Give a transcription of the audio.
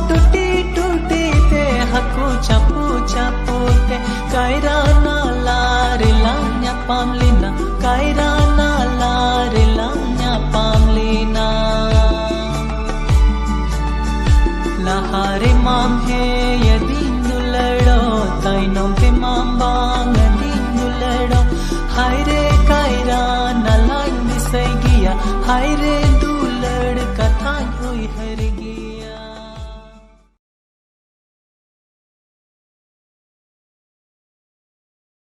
टूटी टूटी ते हकू चापू चापू ते कायरा ना लारिलाnya pamlina kaira na larilanya pamlina lahare mam he yadi nulado tainom pe mam bang yadi nulado haire kaira na lai misai giya haire dulad katha hui har giya।